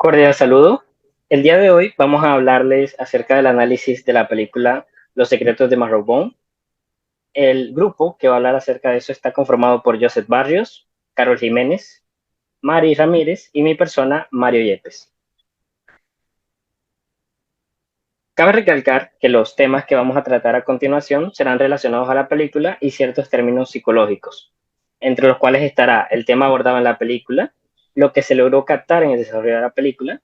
Cordial saludo. El día de hoy vamos a hablarles acerca del análisis de la película Los secretos de Marrowbone. El grupo que va a hablar acerca de eso está conformado por Joseph Barrios, Carol Jiménez, Mari Ramírez y mi persona, Mario Yepes. Cabe recalcar que los temas que vamos a tratar a continuación serán relacionados a la película y ciertos términos psicológicos, entre los cuales estará el tema abordado en la película, lo que se logró captar en el desarrollo de la película,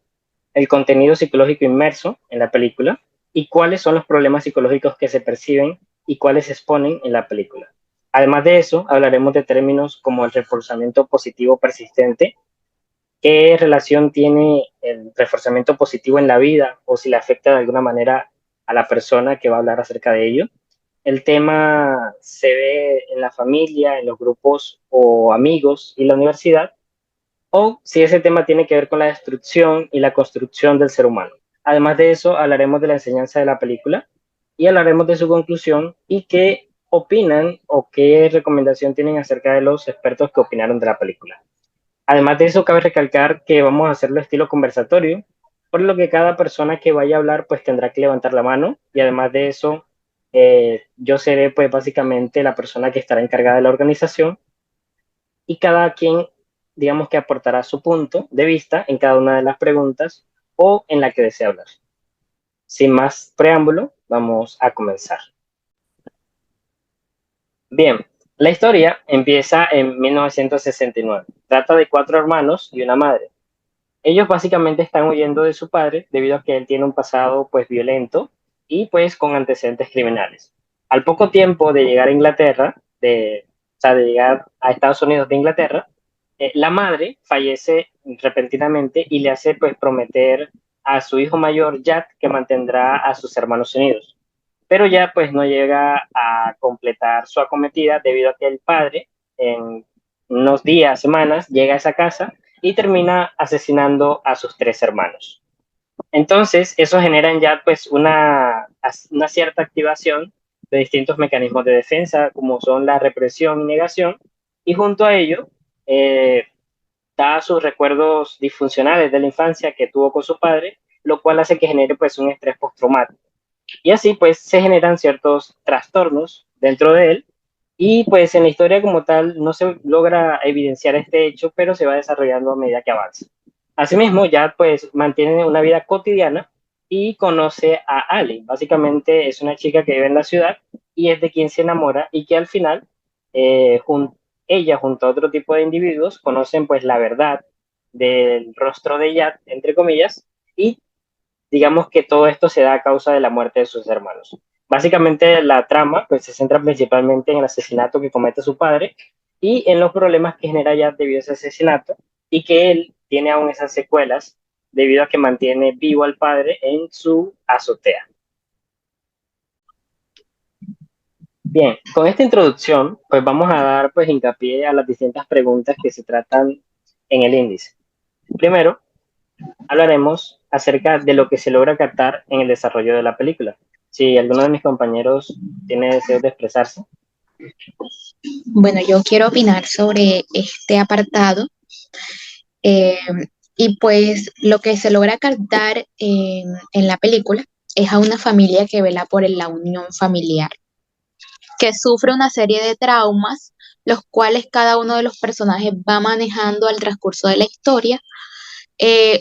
el contenido psicológico inmerso en la película y cuáles son los problemas psicológicos que se perciben y cuáles se exponen en la película. Además de eso, hablaremos de términos como el reforzamiento positivo persistente, qué relación tiene el reforzamiento positivo en la vida o si le afecta de alguna manera a la persona que va a hablar acerca de ello. El tema se ve en la familia, en los grupos o amigos y la universidad, o si ese tema tiene que ver con la destrucción y la construcción del ser humano. Además de eso, hablaremos de la enseñanza de la película y hablaremos de su conclusión y qué opinan o qué recomendación tienen acerca de los expertos que opinaron de la película. Además de eso, cabe recalcar que vamos a hacerlo estilo conversatorio, por lo que cada persona que vaya a hablar pues tendrá que levantar la mano y además de eso, yo seré pues básicamente la persona que estará encargada de la organización y cada quien, digamos que aportará su punto de vista en cada una de las preguntas o en la que desea hablar. Sin más preámbulo, vamos a comenzar. Bien, la historia empieza en 1969. Trata de cuatro hermanos y una madre. Ellos básicamente están huyendo de su padre debido a que él tiene un pasado pues violento y pues con antecedentes criminales. Al poco tiempo de llegar a Inglaterra, de llegar a Estados Unidos de Inglaterra, la madre fallece repentinamente y le hace pues prometer a su hijo mayor Jack que mantendrá a sus hermanos unidos. Pero ya pues no llega a completar su acometida debido a que el padre en unos días, semanas, llega a esa casa y termina asesinando a sus tres hermanos. Entonces, eso genera en Jack pues una cierta activación de distintos mecanismos de defensa, como son la represión y negación, y junto a ello, eh, da sus recuerdos disfuncionales de la infancia que tuvo con su padre, lo cual hace que genere pues un estrés postraumático. Y así pues se generan ciertos trastornos dentro de él y pues en la historia como tal no se logra evidenciar este hecho, pero se va desarrollando a medida que avanza. Asimismo, ya pues mantiene una vida cotidiana y conoce a Ali. Básicamente es una chica que vive en la ciudad y es de quien se enamora y que al final ella junto a otro tipo de individuos conocen pues la verdad del rostro de ella, entre comillas, y digamos que todo esto se da a causa de la muerte de sus hermanos. Básicamente la trama pues, se centra principalmente en el asesinato que comete su padre y en los problemas que genera ya debido a ese asesinato y que él tiene aún esas secuelas debido a que mantiene vivo al padre en su azotea. Bien, con esta introducción pues vamos a dar pues hincapié a las distintas preguntas que se tratan en el índice. Primero, hablaremos acerca de lo que se logra captar en el desarrollo de la película. Si alguno de mis compañeros tiene deseos de expresarse. Bueno, yo quiero opinar sobre este apartado eh, y pues lo que se logra captar en la película es a una familia que vela por la unión familiar, que sufre una serie de traumas, los cuales cada uno de los personajes va manejando al transcurso de la historia,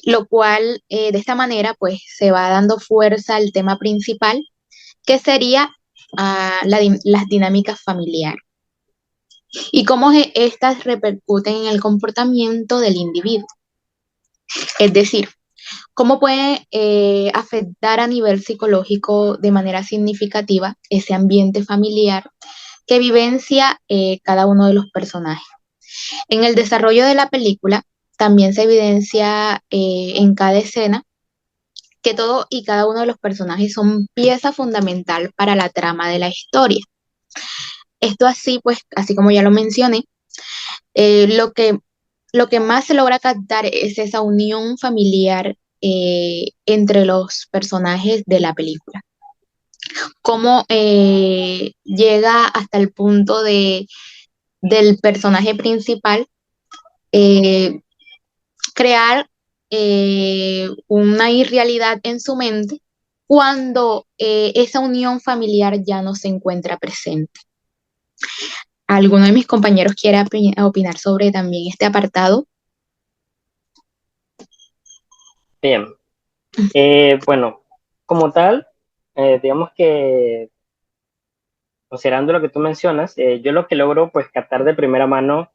lo cual de esta manera pues se va dando fuerza al tema principal, que sería las dinámicas familiares y cómo estas repercuten en el comportamiento del individuo. Es decir, cómo puede afectar a nivel psicológico de manera significativa ese ambiente familiar que vivencia cada uno de los personajes. En el desarrollo de la película también se evidencia en cada escena que todo y cada uno de los personajes son pieza fundamental para la trama de la historia. Esto así, pues, así como ya lo mencioné, eh, lo que, lo que más se logra captar es esa unión familiar entre los personajes de la película. Cómo llega hasta el punto del personaje principal eh, crear una irrealidad en su mente cuando esa unión familiar ya no se encuentra presente. ¿Alguno de mis compañeros quiere opinar sobre también este apartado? Bien. Bueno, como tal, digamos que considerando lo que tú mencionas, yo lo que logro pues captar de primera mano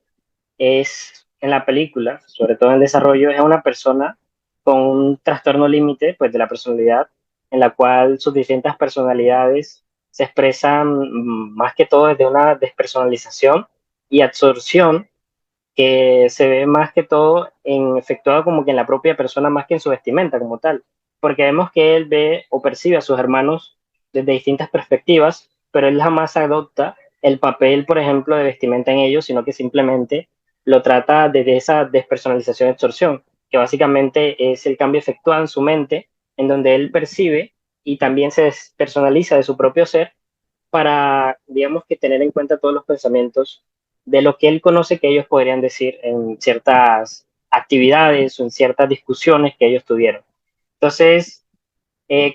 es en la película, sobre todo en el desarrollo, es una persona con un trastorno límite pues de la personalidad, en la cual sus distintas personalidades se expresan más que todo desde una despersonalización y absorción que se ve más que todo en, efectuado como que en la propia persona más que en su vestimenta como tal, porque vemos que él ve o percibe a sus hermanos desde distintas perspectivas, pero él jamás adopta el papel, por ejemplo, de vestimenta en ellos, sino que simplemente lo trata desde esa despersonalización y absorción, que básicamente es el cambio efectuado en su mente, en donde él percibe y también se despersonaliza de su propio ser para, digamos que tener en cuenta todos los pensamientos de lo que él conoce que ellos podrían decir en ciertas actividades o en ciertas discusiones que ellos tuvieron. Entonces,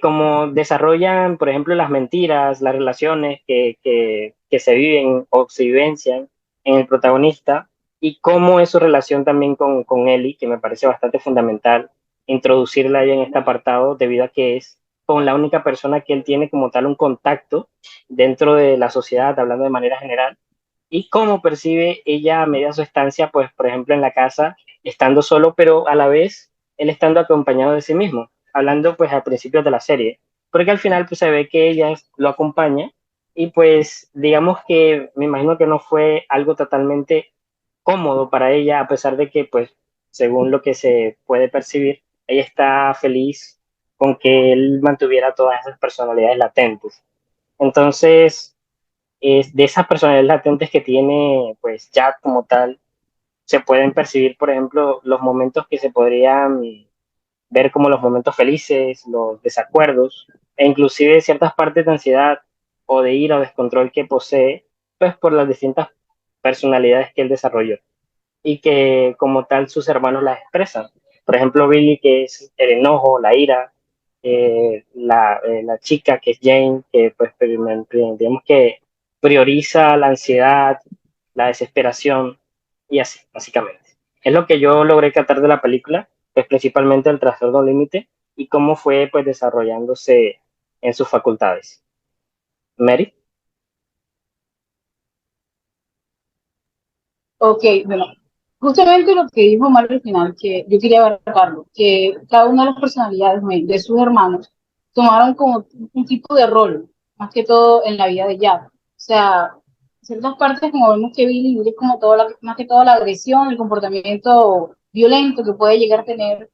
como desarrollan, por ejemplo, las mentiras, las relaciones que se viven o se vivencian en el protagonista y cómo es su relación también con Ellie, que me parece bastante fundamental introducirla ahí en este apartado debido a que es con la única persona que él tiene como tal un contacto dentro de la sociedad, hablando de manera general, y cómo percibe ella a medida de su estancia, pues, por ejemplo, en la casa, estando solo, pero a la vez él estando acompañado de sí mismo, hablando pues al principio de la serie, porque al final pues se ve que ella lo acompaña y pues digamos que me imagino que no fue algo totalmente cómodo para ella, a pesar de que pues según lo que se puede percibir, ella está feliz con que él mantuviera todas esas personalidades latentes. Entonces, es de esas personalidades latentes que tiene pues Jack como tal, se pueden percibir, por ejemplo, los momentos que se podrían ver como los momentos felices, los desacuerdos, e inclusive ciertas partes de ansiedad o de ira o descontrol que posee, pues por las distintas personalidades que él desarrolló y que como tal sus hermanos las expresan. Por ejemplo, Billy, que es el enojo, la ira, la chica que es Jane, que pues digamos que prioriza la ansiedad, la desesperación y así, básicamente. Es lo que yo logré captar de la película, pues principalmente el trastorno límite y cómo fue pues desarrollándose en sus facultades. Mary. Ok, bueno, justamente lo que dijo Mario al final, que yo quería abarcarlo, que cada una de las personalidades de sus hermanos tomaron como un tipo de rol, más que todo en la vida de Jack. O sea, en ciertas partes, como vemos que Billy es como todo más que todo la agresión, el comportamiento violento que puede llegar a tener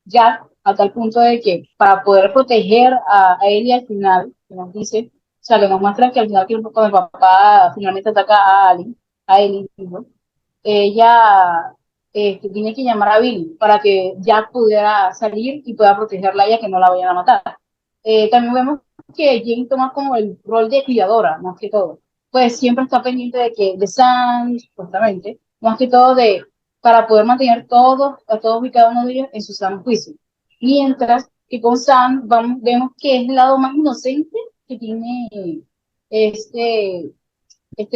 Jack, a tal punto de que para poder proteger a él y al final, que nos dice, o sea, que nos muestra que al final, que cuando el papá finalmente ataca a Ellie, ¿no? Ella tiene que llamar a Billy para que Jack pudiera salir y pueda protegerla a ella, que no la vayan a matar. También vemos que Jane toma como el rol de cuidadora, más que todo. Pues siempre está pendiente de Sam, supuestamente, más que todo para poder mantener a todos y cada uno de ellos en su sano juicio. Mientras que con Sam vemos que es el lado más inocente que tiene este,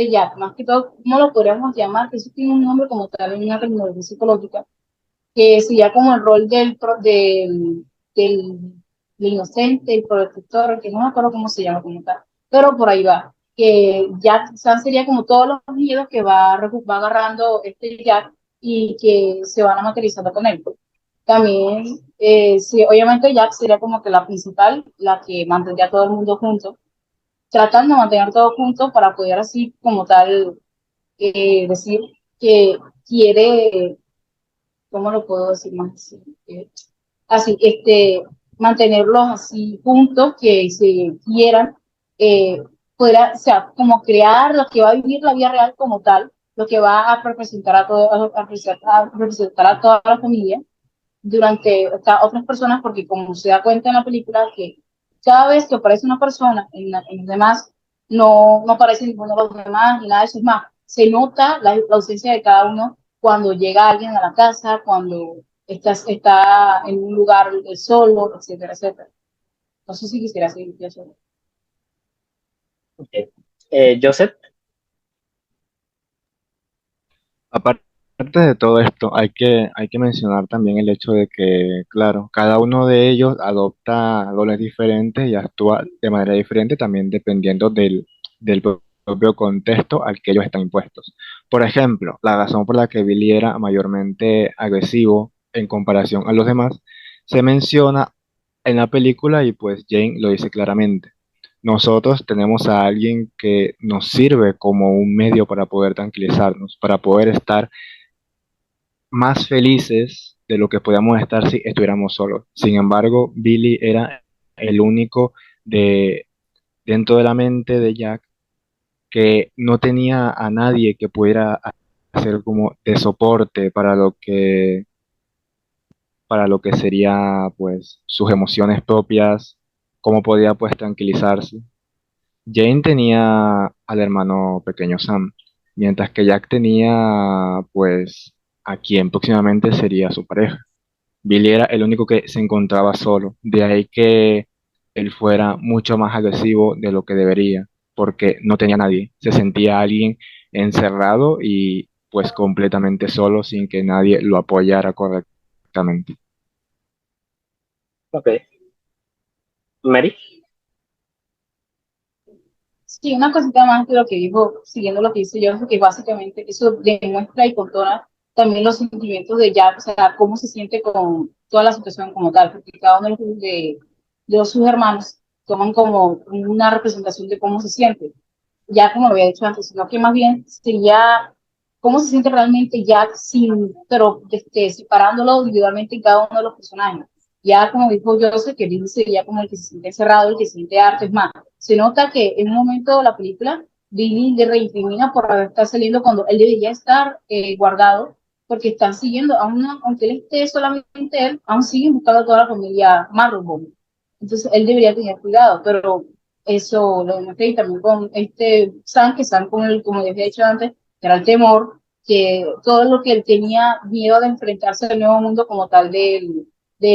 Jack, más que todo, ¿cómo lo podríamos llamar? Que eso tiene un nombre como tal en una terminología psicológica, que sería como el rol del, del inocente, el protector, que no me acuerdo cómo se llama como tal, pero por ahí va. Que Jack Sam sería como todos los miedos que va agarrando Jack y que se van a materializando con él. También, sí, obviamente Jack sería como que la principal, la que mantendría a todo el mundo junto, tratando de mantener todo junto para poder así como tal decir que quiere, ¿cómo lo puedo decir más? Así, mantenerlos así juntos, que se quieran, o sea, como crear lo que va a vivir la vida real como tal, lo que va a representar a representar a toda la familia durante otras personas, porque como se da cuenta en la película, que cada vez que aparece una persona en los demás, no aparece ninguno de los demás ni nada de eso. Es más, se nota la ausencia de cada uno cuando llega alguien a la casa, cuando está en un lugar solo, etcétera, etcétera. No sé si quisiera seguir eso. Okay. Joseph, Aparte de todo esto, hay que mencionar también el hecho de que, claro, cada uno de ellos adopta roles diferentes y actúa de manera diferente también dependiendo del propio contexto al que ellos están impuestos. Por ejemplo, la razón por la que Billy era mayormente agresivo en comparación a los demás se menciona en la película y pues Jane lo dice claramente. Nosotros tenemos a alguien que nos sirve como un medio para poder tranquilizarnos, para poder estar más felices de lo que podíamos estar si estuviéramos solos. Sin embargo, Billy era el único de dentro de la mente de Jack que no tenía a nadie que pudiera hacer como de soporte para lo que sería pues sus emociones propias, cómo podía pues tranquilizarse. Jane tenía al hermano pequeño Sam, mientras que Jack tenía pues a quien próximamente sería su pareja. Billy era el único que se encontraba solo, de ahí que él fuera mucho más agresivo de lo que debería, porque no tenía nadie, se sentía alguien encerrado y pues completamente solo sin que nadie lo apoyara correctamente. ok. Mary, Sí, una cosita más de lo que dijo, siguiendo lo que dice yo, que básicamente eso demuestra y contona también los sentimientos de Jack, o sea, cómo se siente con toda la situación como tal, porque cada uno de sus hermanos toman como una representación de cómo se siente, ya como lo había dicho antes, sino que más bien sería cómo se siente realmente Jack sin, pero separándolo individualmente en cada uno de los personajes. Ya como dijo Joseph, que Billy sería como el que se siente encerrado, el que se siente harto, es más, se nota que en un momento de la película Billy le reincrimina por haber estado saliendo cuando él debería estar guardado, porque están siguiendo, aunque él esté solamente él, aún siguen buscando a toda la familia Marlbone. Entonces él debería tener cuidado, pero eso lo demostré y también con Sam, que Sam, como les había dicho antes, era el temor, que todo lo que él tenía miedo de enfrentarse al nuevo mundo como tal de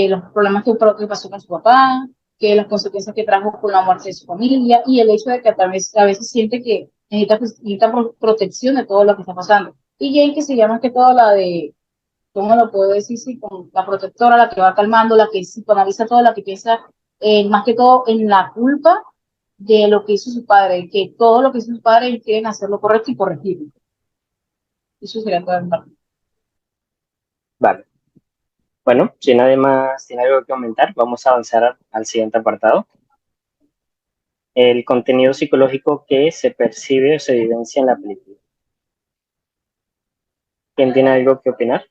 los problemas que pasó con su papá, que las consecuencias que trajo con la muerte de su familia y el hecho de que a veces siente que necesita protección de todo lo que está pasando. Y Jane, que se llama que todo la de, ¿cómo lo puedo decir? Sí, con la protectora, la que va calmando, la que psicoanaliza todo, la que piensa más que todo en la culpa de lo que hizo su padre, que todo lo que hizo su padre quieren hacer lo correcto y corregirlo. Eso sería todo en parte. vale. Bueno, si nadie más tiene algo que comentar, vamos a avanzar al siguiente apartado. El contenido psicológico que se percibe o se evidencia en la película. ¿Quién tiene algo que opinar?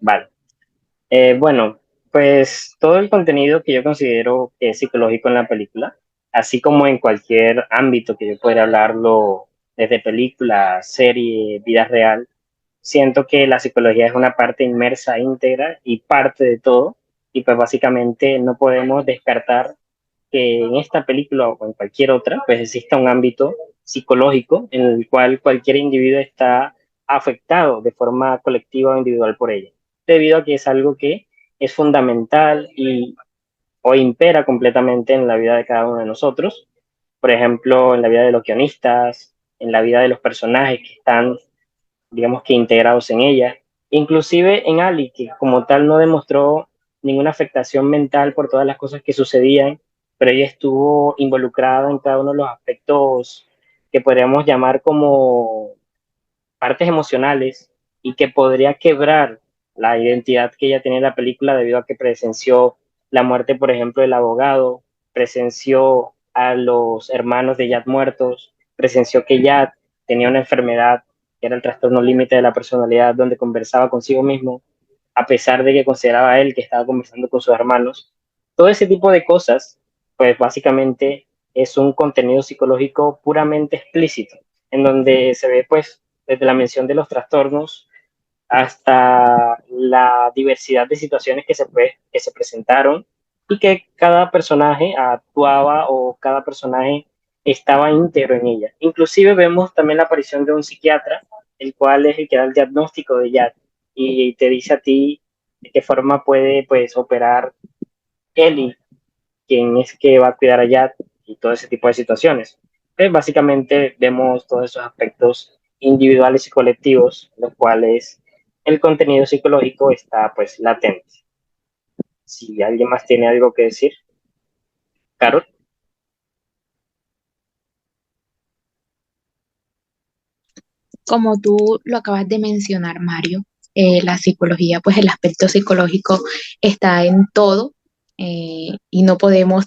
Vale. Bueno, pues todo el contenido que yo considero que es psicológico en la película, así como en cualquier ámbito que yo pueda hablarlo, desde película, serie, vida real, siento que la psicología es una parte inmersa, íntegra y parte de todo, y pues básicamente no podemos descartar que en esta película o en cualquier otra, pues exista un ámbito psicológico en el cual cualquier individuo está afectado de forma colectiva o individual por ella, debido a que es algo que es fundamental y o impera completamente en la vida de cada uno de nosotros. Por ejemplo, en la vida de los guionistas, en la vida de los personajes que están, digamos que integrados en ella, inclusive en Ali, que como tal no demostró ninguna afectación mental por todas las cosas que sucedían, pero ella estuvo involucrada en cada uno de los aspectos que podríamos llamar como partes emocionales y que podría quebrar la identidad que ella tenía en la película debido a que presenció la muerte, por ejemplo, del abogado, presenció a los hermanos de Yad muertos, presenció que Yad tenía una enfermedad que era el trastorno límite de la personalidad, donde conversaba consigo mismo, a pesar de que consideraba él que estaba conversando con sus hermanos. Todo ese tipo de cosas, pues básicamente es un contenido psicológico puramente explícito, en donde se ve pues desde la mención de los trastornos hasta la diversidad de situaciones que se presentaron y que cada personaje actuaba o cada personaje estaba íntegro en ella. Inclusive vemos también la aparición de un psiquiatra el cual es el que da el diagnóstico de Jack y te dice a ti de qué forma puede pues operar Ellie, quien es que va a cuidar a Jack y todo ese tipo de situaciones. Básicamente vemos todos esos aspectos individuales y colectivos, los cuales el contenido psicológico está pues latente. Si alguien más tiene algo que decir, Carol. Como tú lo acabas de mencionar, Mario, la psicología, pues el aspecto psicológico está en todo, y no podemos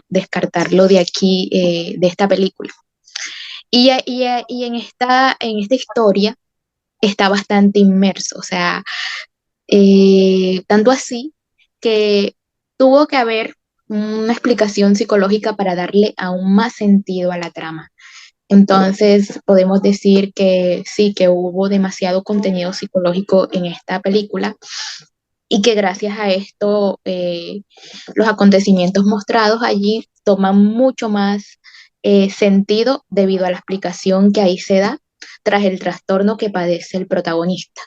descartarlo de aquí, de esta película. Y en esta historia está bastante inmerso, o sea, tanto así que tuvo que haber una explicación psicológica para darle aún más sentido a la trama. Entonces, podemos decir que sí, que hubo demasiado contenido psicológico en esta película y que gracias a esto, los acontecimientos mostrados allí toman mucho más sentido debido a la explicación que ahí se da tras el trastorno que padece el protagonista,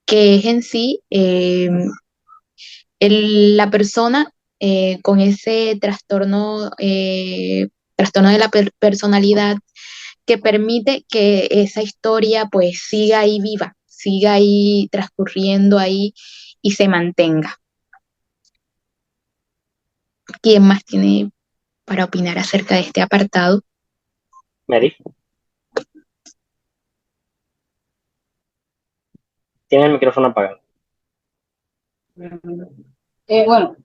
que es en sí la persona con ese trastorno de la personalidad que permite que esa historia pues siga ahí viva, siga ahí transcurriendo ahí y se mantenga. ¿Quién más tiene para opinar acerca de este apartado? Mary, tiene el micrófono apagado. Bueno,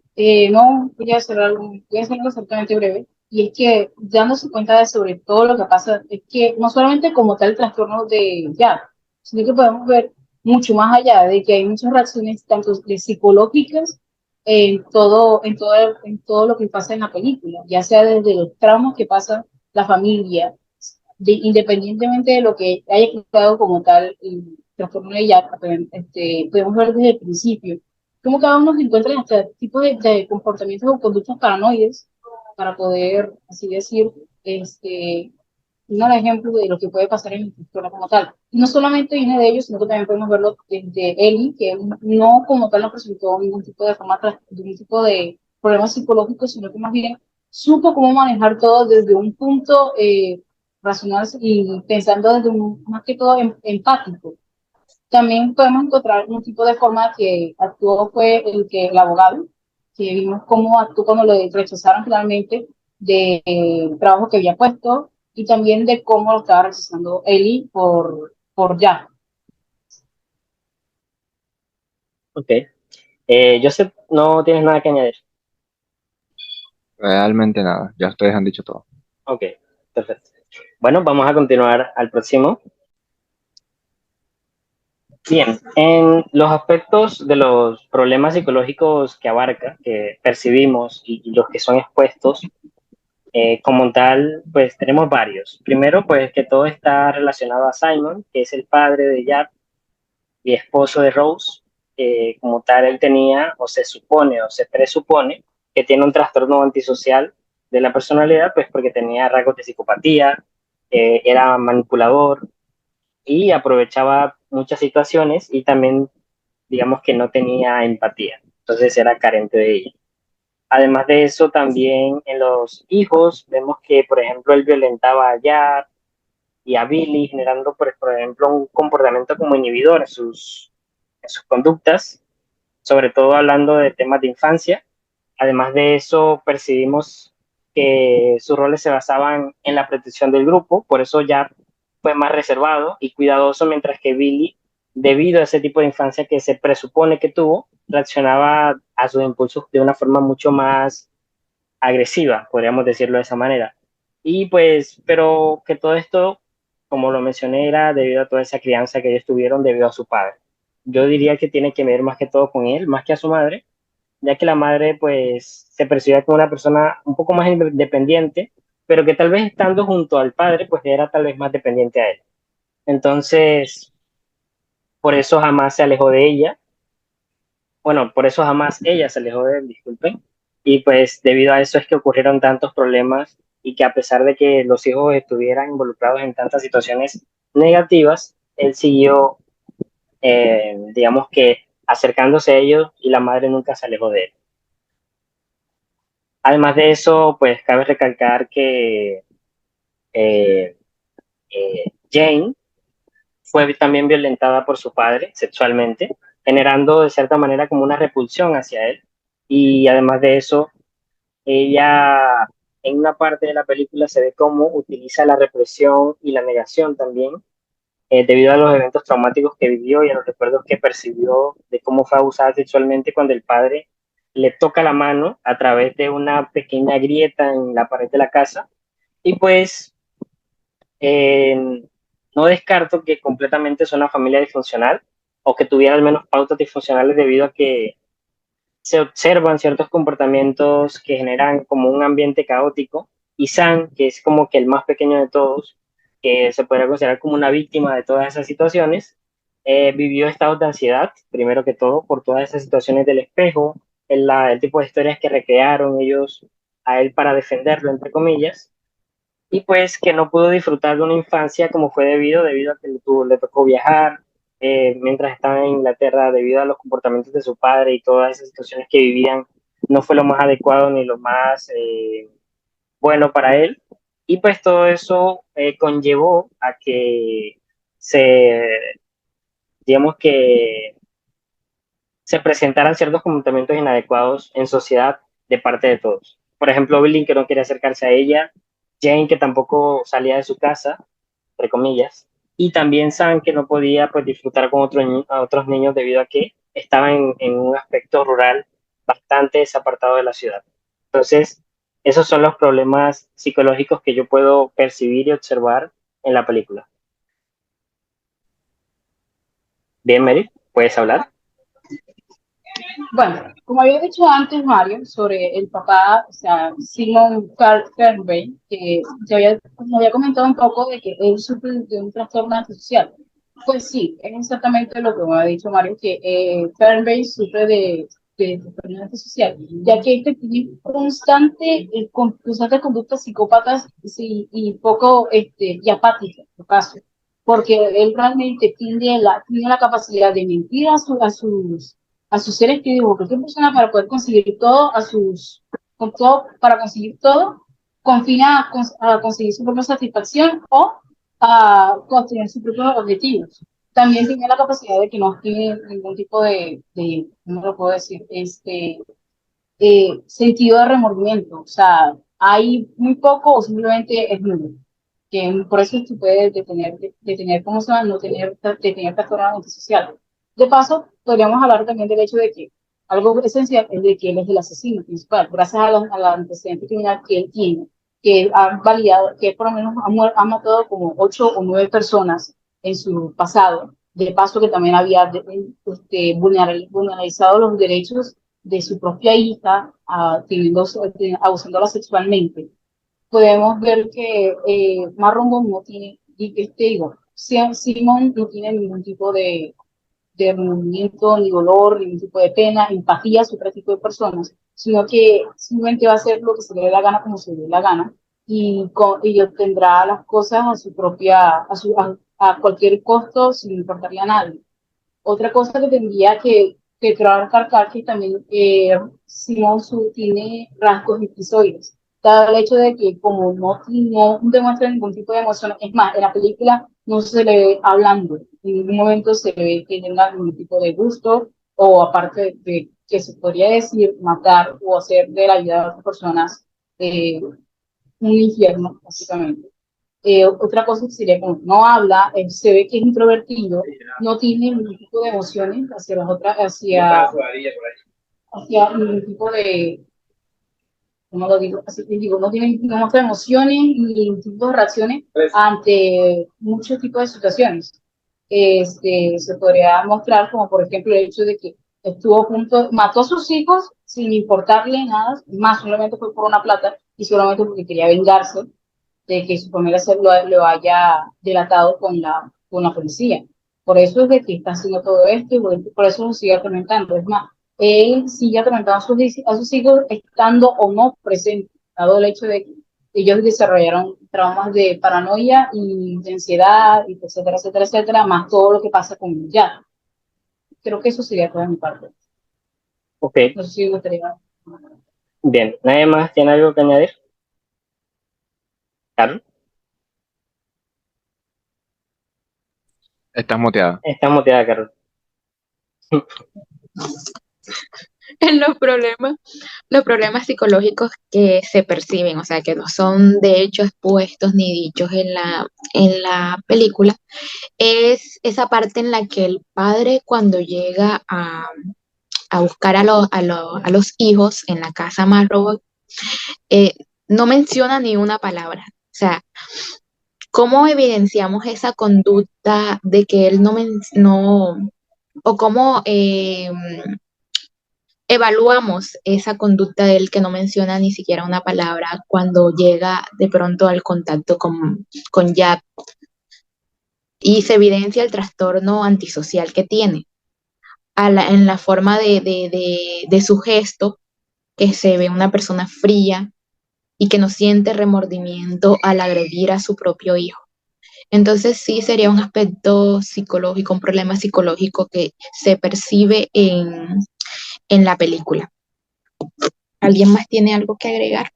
no voy a hacer algo, voy a hacerlo exactamente breve, y es que dándose cuenta de sobre todo lo que pasa, es que no solamente como tal el trastorno de ya, sino que podemos ver mucho más allá de que hay muchas reacciones tanto psicológicas en todo lo que pasa en la película, ya sea desde los traumas que pasa la familia, independientemente de lo que haya quedado como tal el trastorno de Jack, podemos ver desde el principio cómo cada uno se encuentra en este tipo de comportamientos o conductas paranoides para poder, así decir, un ejemplo de lo que puede pasar en la historia como tal. Y no solamente viene de ellos, sino que también podemos verlo desde Ellie, que no como tal no presentó ningún tipo de forma, ningún tipo de problemas psicológicos, sino que más bien supo cómo manejar todo desde un punto racional y pensando desde un, más que todo empático. También podemos encontrar un tipo de forma que actuó fue el abogado, que vimos cómo actuó cuando le rechazaron finalmente del trabajo que había puesto y también de cómo lo estaba rechazando Eli por ya. Ok. Joseph, no tienes nada que añadir. Realmente nada, ya ustedes han dicho todo. Ok, perfecto. Bueno, vamos a continuar al próximo. Bien, en los aspectos de los problemas psicológicos que abarca, que percibimos y los que son expuestos, como tal, pues tenemos varios. Primero, pues que todo está relacionado a Simon, que es el padre de Jack y esposo de Rose. Como tal, él tenía, o se supone, o se presupone, que tiene un trastorno antisocial de la personalidad, pues porque tenía rasgos de psicopatía, era manipulador y aprovechaba muchas situaciones y también, digamos que no tenía empatía, entonces era carente de ella. Además de eso, también en los hijos vemos que, por ejemplo, él violentaba a Jack y a Billy, generando, por ejemplo, un comportamiento como inhibidor en sus conductas, sobre todo hablando de temas de infancia. Además de eso, percibimos que sus roles se basaban en la protección del grupo, por eso Jack fue más reservado y cuidadoso, mientras que Billy, debido a ese tipo de infancia que se presupone que tuvo, reaccionaba a sus impulsos de una forma mucho más agresiva, podríamos decirlo de esa manera. Y pues, pero que todo esto, como lo mencioné, era debido a toda esa crianza que ellos tuvieron debido a su padre. Yo diría que tiene que ver más que todo con él, más que a su madre, ya que la madre pues se percibía como una persona un poco más independiente, pero que tal vez estando junto al padre pues era tal vez más dependiente a él. Entonces, por eso jamás se alejó de ella, bueno, por eso jamás ella se alejó de él, disculpen, y pues debido a eso es que ocurrieron tantos problemas y que a pesar de que los hijos estuvieran involucrados en tantas situaciones negativas, él siguió, digamos que, acercándose a ellos y la madre nunca se alejó de él. Además de eso, pues cabe recalcar que eh, Jane fue también violentada por su padre sexualmente, generando de cierta manera como una repulsión hacia él. Y además de eso, ella en una parte de la película se ve cómo utiliza la represión y la negación también, debido a los eventos traumáticos que vivió y a los recuerdos que percibió de cómo fue abusada sexualmente cuando el padre le toca la mano a través de una pequeña grieta en la pared de la casa. Y pues eh, no descarto que completamente es una familia disfuncional o que tuviera al menos pautas disfuncionales debido a que se observan ciertos comportamientos que generan como un ambiente caótico, y Sam, que es como que el más pequeño de todos, que se podría considerar como una víctima de todas esas situaciones, vivió estados de ansiedad, primero que todo, por todas esas situaciones del espejo, el tipo de historias que recrearon ellos a él para defenderlo, entre comillas, y pues que no pudo disfrutar de una infancia como fue debido a que le tocó viajar mientras estaba en Inglaterra debido a los comportamientos de su padre y todas esas situaciones que vivían, no fue lo más adecuado ni lo más bueno para él. Y pues todo eso conllevó a que se, digamos que se presentaran ciertos comportamientos inadecuados en sociedad de parte de todos. Por ejemplo, Billy, que no quería acercarse a ella, Jane, que tampoco salía de su casa, entre comillas, y también Sam, que no podía pues, disfrutar con otros niños debido a que estaba en un aspecto rural bastante desapartado de la ciudad. Entonces, esos son los problemas psicológicos que yo puedo percibir y observar en la película. Bien, Mary, ¿puedes hablar? Bueno, como había dicho antes, Mario, sobre el papá, o sea, Simon Fernbey, que como había comentado un poco de que él sufre de un trastorno antisocial. Pues sí, es exactamente lo que me ha dicho Mario, que Fernbey sufre de trastorno antisocial, ya que este tiene constantes conductas psicópatas sí, y poco y apáticas, en caso, porque él realmente tiene la capacidad de mentir a sus seres queridos, cualquier persona para poder conseguir todo, para conseguir todo, confina a conseguir su propia satisfacción o a conseguir sus propios objetivos. También tiene la capacidad de que no tiene ningún tipo ¿cómo lo puedo decir? Sentido de remordimiento. O sea, hay muy poco o simplemente es nulo. Que por eso se puede detener, ¿cómo se llama? No tener, de tener trastorno antisocial. De paso, podríamos hablar también del hecho de que algo esencial es de que él es el asesino principal, gracias a la antecedente criminal que él tiene, que ha validado, que por lo menos ha matado como 8 o 9 personas en su pasado. De paso, que también había vulneralizado los derechos de su propia hija, abusándola sexualmente. Podemos ver que Marron no tiene, digo, Simon no tiene ningún tipo de remordimiento, ni dolor, ningún tipo de pena, empatía hacia otro tipo de personas, sino que simplemente va a hacer lo que se le dé la gana como se le dé la gana y obtendrá las cosas a su propia, a cualquier costo sin importarle a nadie. Otra cosa que tendría que recalcar que también Simón Su tiene rasgos esquizoides, dado el hecho de que como no demuestra ningún tipo de emoción, es más, en la película no se le ve hablando, en ningún momento se le ve que tenga algún tipo de gusto, o aparte de que se podría decir matar o hacer de la vida de otras personas un infierno, básicamente. Otra cosa sería como no habla, se ve que es introvertido, no tiene ningún tipo de emociones hacia las otras, hacia ningún tipo de, ¿cómo lo digo? Así que digo, no muestra emociones ni ningún tipo de reacciones ante muchos tipos de situaciones. Se podría mostrar como por ejemplo el hecho de que estuvo a punto, mató a sus hijos sin importarle nada, más solamente fue por una plata y solamente porque quería vengarse de que su familia lo haya delatado con la policía. Por eso es de que está haciendo todo esto y por eso lo sigue atormentando. Es más, él sigue atormentando a sus hijos estando o no presente, dado el hecho de que ellos desarrollaron traumas de paranoia y de ansiedad, y etcétera, etcétera, etcétera, más todo lo que pasa con Jack. Creo que eso sería toda mi parte. Ok, No sé si me gustaría. bien. ¿Nadie más tiene algo que añadir? Carlos, Estás muteada. está muteada, Carlos. En los problemas psicológicos que se perciben, o sea, que no son de hecho expuestos ni dichos en la película, es esa parte en la que el padre cuando llega a buscar a los hijos en la casa Marrow, eh, no menciona ni una palabra. O sea, ¿cómo evidenciamos esa conducta de que él no, o cómo evaluamos esa conducta de él que no menciona ni siquiera una palabra cuando llega de pronto al contacto con Jack y se evidencia el trastorno antisocial que tiene en la forma de su gesto, que se ve una persona fría y que no siente remordimiento al agredir a su propio hijo? Entonces sí sería un aspecto psicológico, un problema psicológico que se percibe en la película. ¿Alguien más tiene algo que agregar?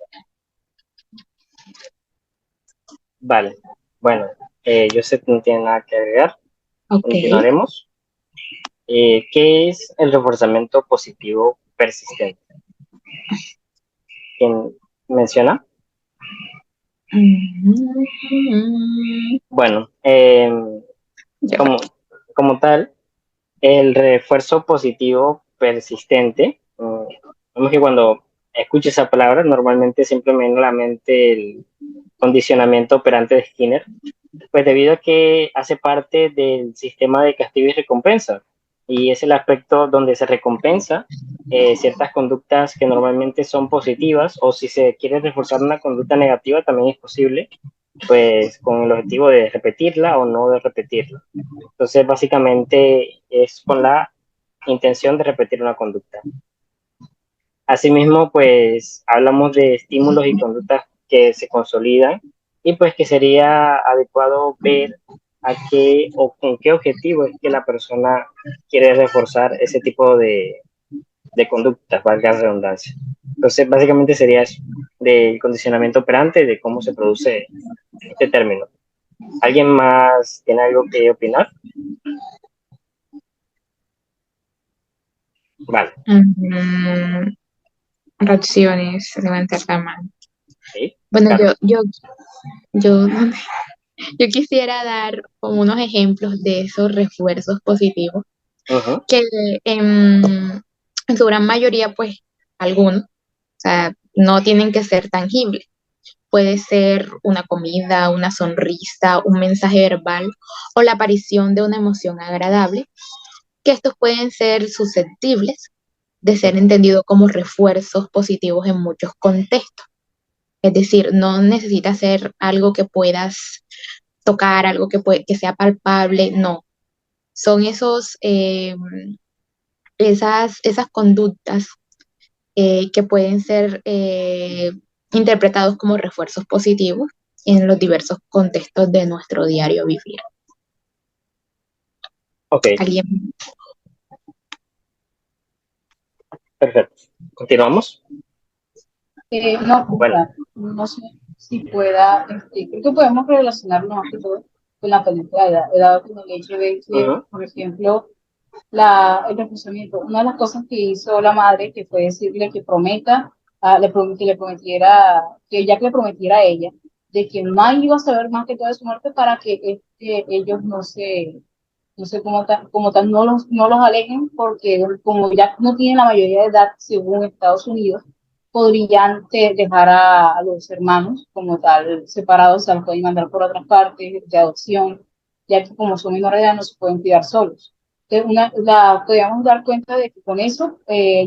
Vale. Bueno, yo sé que no tiene nada que agregar. Ok. Continuaremos. ¿Qué es el reforzamiento positivo persistente? ¿Quién menciona? Bueno, Ya va. como, como tal, el refuerzo positivo persistente, vemos que cuando escucho esa palabra, normalmente siempre me viene a la mente el condicionamiento operante de Skinner, pues debido a que hace parte del sistema de castigo y recompensa, y es el aspecto donde se recompensa ciertas conductas que normalmente son positivas, o si se quiere reforzar una conducta negativa, también es posible, pues con el objetivo de repetirla o no de repetirla. Entonces, básicamente es con la intención de repetir una conducta. Asimismo, pues hablamos de estímulos y conductas que se consolidan y pues que sería adecuado ver a qué o con qué objetivo es que la persona quiere reforzar ese tipo de conductas, valga la redundancia. Entonces, básicamente sería eso, del condicionamiento operante, de cómo se produce este término. ¿Alguien más tiene algo que opinar? Vale. Reacciones, levantar la mano. Sí, Bueno, claro. yo, yo quisiera dar como unos ejemplos de esos refuerzos positivos Uh-huh. que en su gran mayoría, pues, algunos, o sea, no tienen que ser tangibles. Puede ser una comida, una sonrisa, un mensaje verbal o la aparición de una emoción agradable, que estos pueden ser susceptibles de ser entendidos como refuerzos positivos en muchos contextos. Es decir, no necesita ser algo que puedas tocar, algo que sea palpable, no. Son esas conductas que pueden ser interpretados como refuerzos positivos en los diversos contextos de nuestro diario vivir. Ok, ¿Alguien? perfecto. ¿Continuamos? No, o Bueno, sea, no sé si pueda, creo que podemos relacionarlo más que todo con la película de edad, con el hecho de que, uh-huh. por ejemplo, el reforzamiento, una de las cosas que hizo la madre, que fue decirle que prometa, que le prometiera, que ya que le prometiera a ella, de que nadie iba a saber más que todo de su muerte para que ellos no sé como tal no los alejen, porque como ya no tienen la mayoría de edad según Estados Unidos, podrían dejar a los hermanos como tal separados, se los pueden mandar por otras partes de adopción, ya que como son menores de edad no se pueden cuidar solos. Entonces, podríamos dar cuenta de que con eso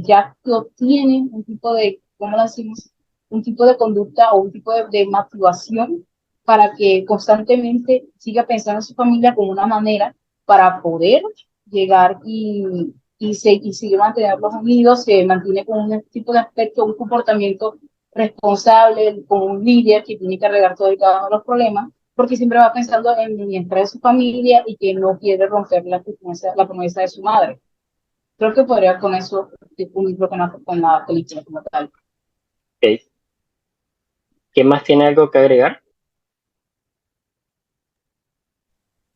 ya tienen un tipo de, ¿cómo lo decimos? Un tipo de conducta o un tipo de motivación para que constantemente siga pensando en su familia como una manera para poder llegar y seguir manteniéndolos unidos. Se mantiene con un tipo de aspecto, un comportamiento responsable, como un líder que tiene que arreglar todo y cada uno de los problemas, porque siempre va pensando en el bienestar de su familia y que no quiere romper la promesa de su madre. Creo que podría con eso unirlo con la película como tal. Ok. ¿Quién más tiene algo que agregar?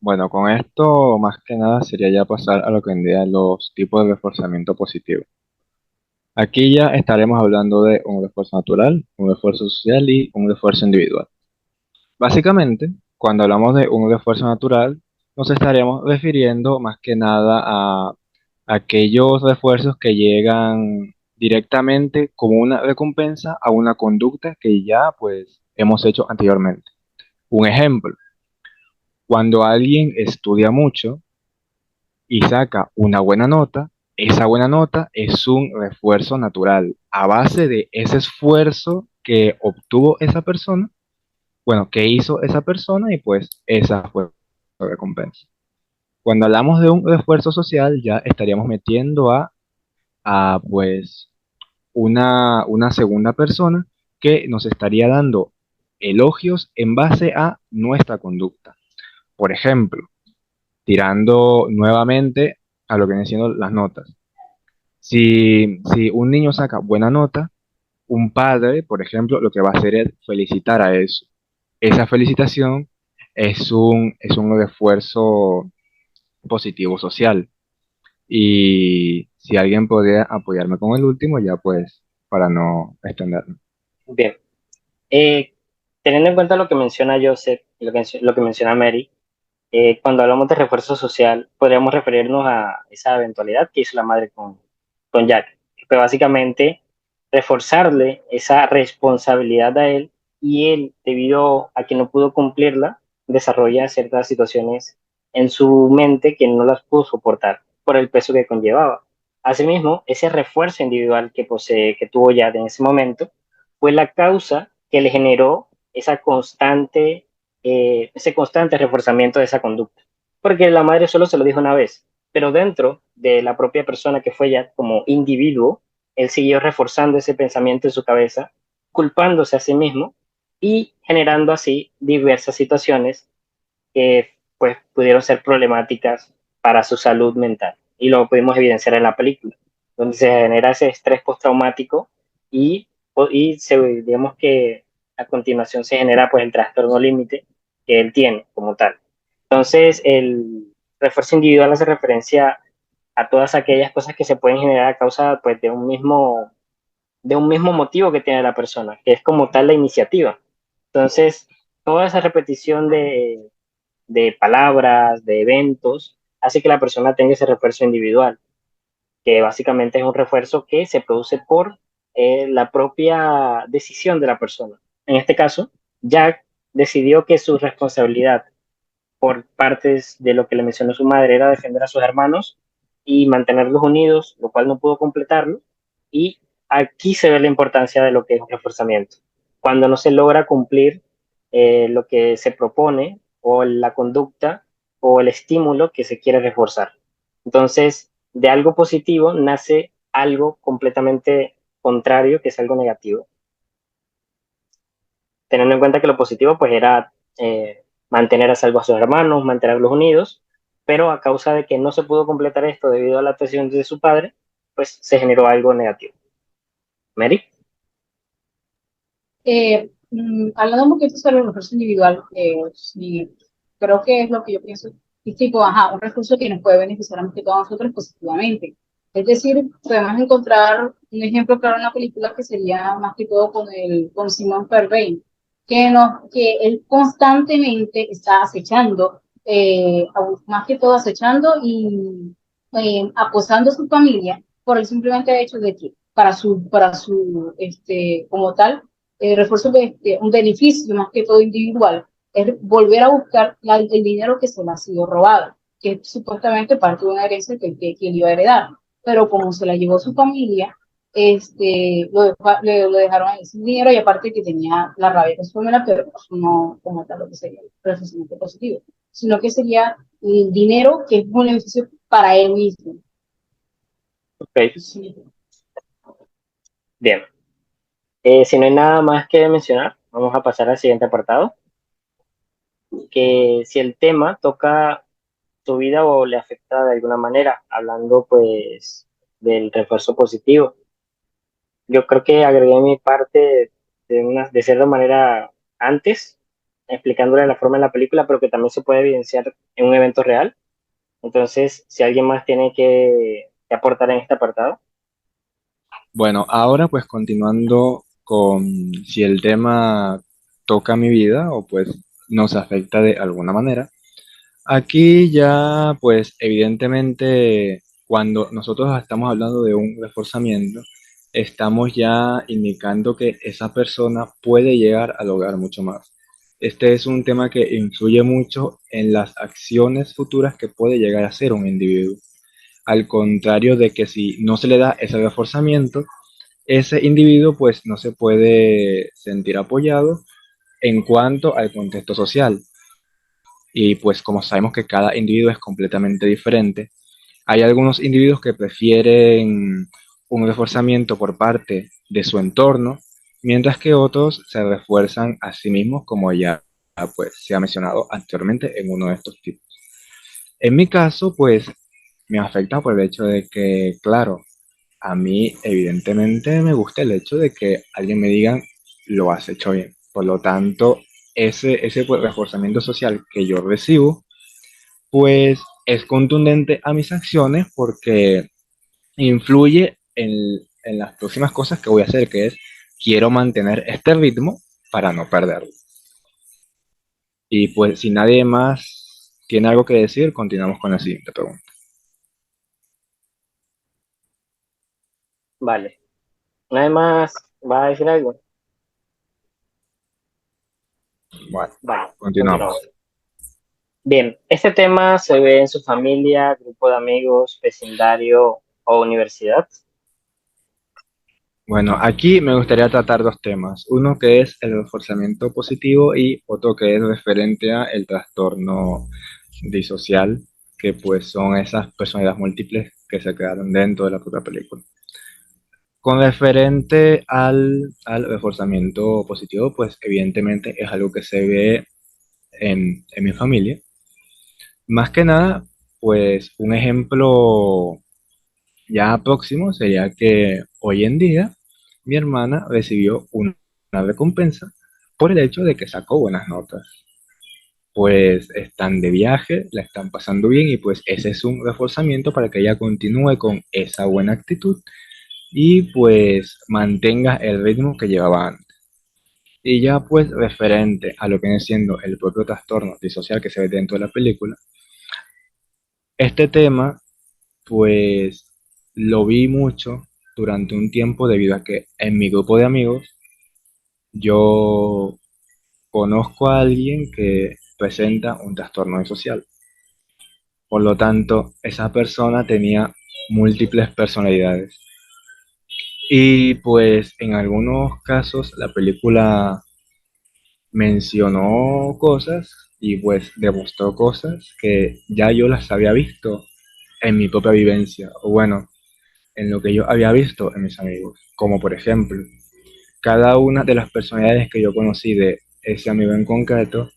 Bueno, con esto más que nada sería ya pasar a lo que vendría los tipos de reforzamiento positivo. Aquí ya estaremos hablando de un refuerzo natural, un refuerzo social y un refuerzo individual. Básicamente, cuando hablamos de un refuerzo natural, nos estaríamos refiriendo más que nada a aquellos refuerzos que llegan directamente como una recompensa a una conducta que ya pues hemos hecho anteriormente. Un ejemplo, cuando alguien estudia mucho y saca una buena nota, esa buena nota es un refuerzo natural a base de ese esfuerzo que obtuvo esa persona, bueno, que hizo esa persona y pues esa fue la recompensa. Cuando hablamos de un refuerzo social, ya estaríamos metiendo a pues una segunda persona que nos estaría dando elogios en base a nuestra conducta. Por ejemplo, tirando nuevamente a lo que vienen siendo las notas. Si un niño saca buena nota, un padre, por ejemplo, lo que va a hacer es felicitar a eso. Esa felicitación es un refuerzo positivo social. Y si alguien podría apoyarme con el último, ya pues, para no extenderme. Bien. Eh, Teniendo en cuenta lo que menciona Joseph y lo que menciona Mary, cuando hablamos de refuerzo social, podríamos referirnos a esa eventualidad que hizo la madre con Jack. Pero básicamente, reforzarle esa responsabilidad a él y él, debido a que no pudo cumplirla, desarrolla ciertas situaciones en su mente que no las pudo soportar por el peso que conllevaba. Asimismo, ese refuerzo individual que tuvo Jack en ese momento fue la causa que le generó ese constante reforzamiento de esa conducta. Porque la madre solo se lo dijo una vez, pero dentro de la propia persona que fue ella como individuo, él siguió reforzando ese pensamiento en su cabeza, culpándose a sí mismo y generando así diversas situaciones que pues pudieron ser problemáticas para su salud mental. Y lo pudimos evidenciar en la película, donde se genera ese estrés postraumático y, digamos que a continuación se genera pues el trastorno límite que él tiene como tal. Entonces, el refuerzo individual hace referencia a todas aquellas cosas que se pueden generar a causa pues de un mismo motivo que tiene la persona, que es como tal la iniciativa. Entonces, toda esa repetición de palabras, de eventos, hace que la persona tenga ese refuerzo individual, que básicamente es un refuerzo que se produce por la propia decisión de la persona. En este caso, Jack decidió que su responsabilidad por partes de lo que le mencionó su madre era defender a sus hermanos y mantenerlos unidos, lo cual no pudo completarlo. Y aquí se ve la importancia de lo que es un reforzamiento. Cuando no se logra cumplir lo que se propone o la conducta o el estímulo que se quiere reforzar. Entonces, de algo positivo nace algo completamente contrario, que es algo negativo. Teniendo en cuenta que lo positivo pues era mantener a salvo a sus hermanos, mantenerlos unidos, pero a causa de que no se pudo completar esto debido a la actuación de su padre, pues se generó algo negativo. Mary. Hablando un poquito sobre el recurso individual, sí, creo que es lo que yo pienso, es tipo, ajá, un recurso que nos puede beneficiar a más que todos nosotros positivamente. Es decir, podemos encontrar un ejemplo claro en la película que sería más que todo con Simon Purvein, que él constantemente está acechando, más que todo acechando y acosando a su familia por el simplemente hecho de que como tal, refuerzo un beneficio más que todo individual, es volver a buscar el dinero que se le ha sido robado, que es supuestamente parte de una herencia que él iba a heredar, pero como se la llevó su familia, lo dejaron ahí sin dinero y aparte que tenía la rabia con su familia, pero eso no como tal lo que sería el procesamiento positivo, sino que sería el dinero que es un beneficio para él mismo. Ok, Sí. bien. Si no hay nada más que mencionar, vamos a pasar al siguiente apartado, que si el tema toca tu vida o le afecta de alguna manera, hablando pues del refuerzo positivo. Yo creo que agregué mi parte de cierta manera antes, explicándole la forma en la película, pero que también se puede evidenciar en un evento real. Entonces, si alguien más tiene que aportar en este apartado. Bueno, ahora pues continuando con si el tema toca mi vida o pues nos afecta de alguna manera. Aquí ya pues evidentemente cuando nosotros estamos hablando de un reforzamiento, estamos ya indicando que esa persona puede llegar a lograr mucho más. Este es un tema que influye mucho en las acciones futuras que puede llegar a hacer un individuo. Al contrario de que si no se le da ese reforzamiento, ese individuo pues no se puede sentir apoyado en cuanto al contexto social. Y pues como sabemos que cada individuo es completamente diferente, hay algunos individuos que prefieren un reforzamiento por parte de su entorno, mientras que otros se refuerzan a sí mismos, como ya pues se ha mencionado anteriormente en uno de estos tipos. En mi caso, pues me afecta por el hecho de que, claro, a mí evidentemente me gusta el hecho de que alguien me diga lo has hecho bien. Por lo tanto, ese pues, reforzamiento social que yo recibo, pues es contundente a mis acciones porque influye en las próximas cosas que voy a hacer, que es quiero mantener este ritmo para no perderlo. Y pues si nadie más tiene algo que decir, continuamos con la siguiente pregunta. Vale. ¿Nadie más va a decir algo? Bueno, Vale, continuamos. continuamos. Bien, este tema se ve en su familia, grupo de amigos, vecindario o universidad. Bueno, aquí me gustaría tratar dos temas. Uno que es el reforzamiento positivo y otro que es referente a el trastorno disocial, que pues son esas personalidades múltiples que se quedaron dentro de la propia película. Con referente al reforzamiento positivo, pues evidentemente es algo que se ve en mi familia. Más que nada, pues un ejemplo ya próximo sería que hoy en día mi hermana recibió una recompensa por el hecho de que sacó buenas notas. Pues están de viaje, la están pasando bien y pues ese es un reforzamiento para que ella continúe con esa buena actitud y pues mantenga el ritmo que llevaba antes. Y ya pues referente a lo que viene siendo el propio trastorno disocial que se ve dentro de la película, este tema pues lo vi mucho durante un tiempo debido a que en mi grupo de amigos yo conozco a alguien que presenta un trastorno disocial. Por lo tanto, esa persona tenía múltiples personalidades. Y pues en algunos casos la película mencionó cosas y pues demostró cosas que ya yo las había visto en mi propia vivencia, o bueno, en lo que yo había visto en mis amigos. Como por ejemplo, cada una de las personalidades que yo conocí de ese amigo en concreto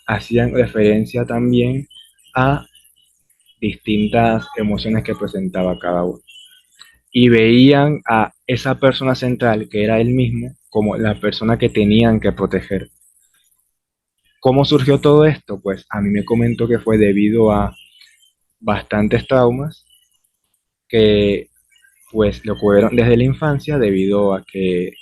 hacían referencia también a distintas emociones que presentaba cada uno. Y veían a esa persona central, que era él mismo, como la persona que tenían que proteger. ¿Cómo surgió todo esto? Pues a mí me comentó que fue debido a bastantes traumas que pues le ocurrieron desde la infancia debido a que